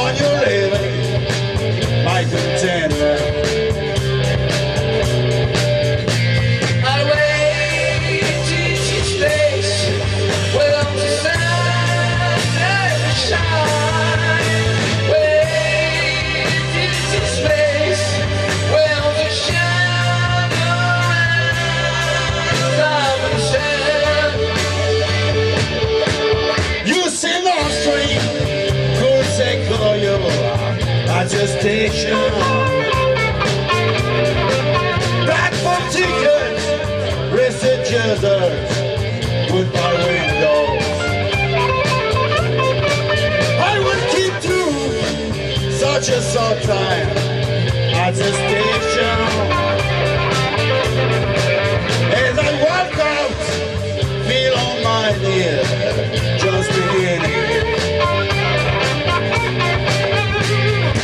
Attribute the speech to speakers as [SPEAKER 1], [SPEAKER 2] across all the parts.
[SPEAKER 1] on your living, my contender.
[SPEAKER 2] I wait to see space where the sun never shines. Wait to see space where the shadow of the sun.
[SPEAKER 1] You see no street, could say call you at your station. Back for tickets, receipt users, goodbye windows. I will keep to such a short time at the station. As I walk out, feel on my ear, just beginning.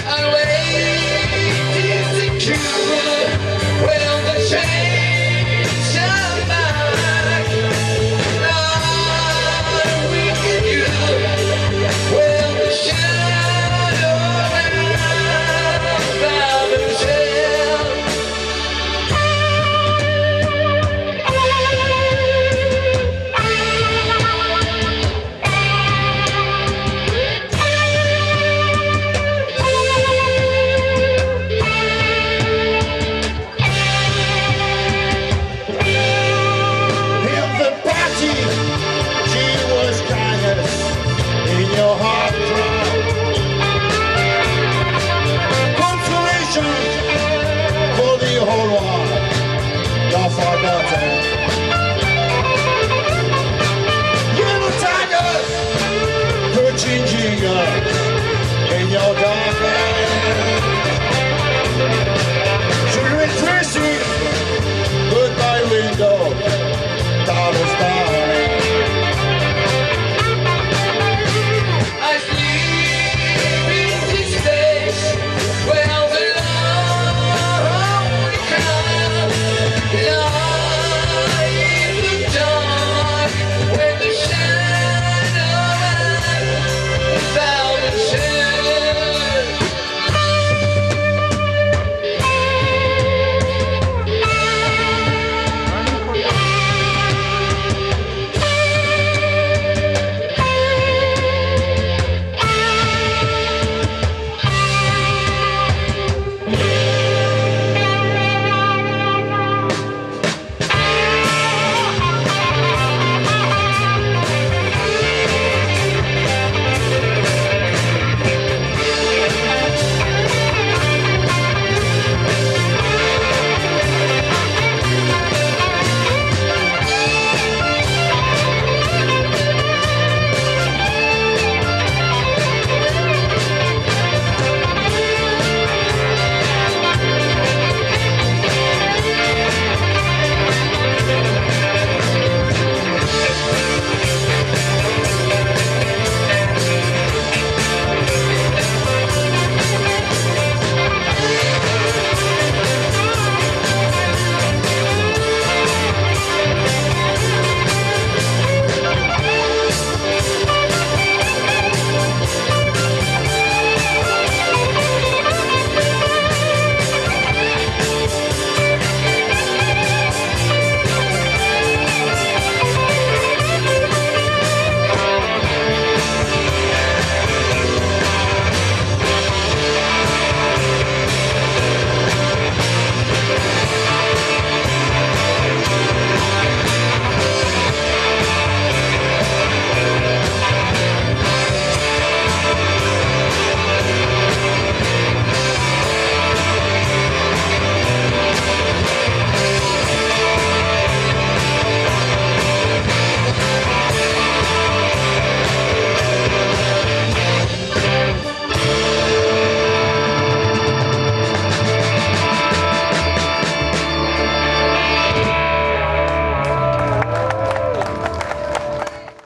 [SPEAKER 2] I wait to secure when the chains shall back. Lord, we can you when the shadow of the shell.
[SPEAKER 1] In the party, she was kindness in your heart cry. Consolation for the whole world, not forgotten. Yellow tigers, virgin jingle.